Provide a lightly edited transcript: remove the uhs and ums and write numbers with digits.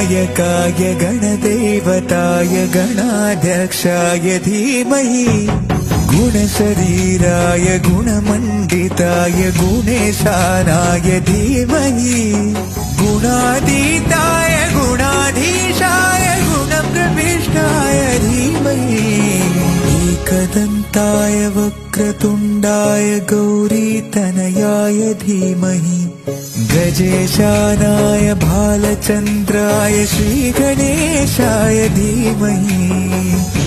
गणनायकाय गणदेवताय गणाध्यक्षाय धीमहि गुणशरीराय गुणमण्डिताय गुणेशानाय धीमहि गुणातीताय गुणाधीशाय गुणप्रविष्टाय धीमहि एकदन्ताय वक्रतुण्डाय गौरीतनयाय धीमहि गजेशानाय भालचन्द्राय श्रीगणेशाय धीमहि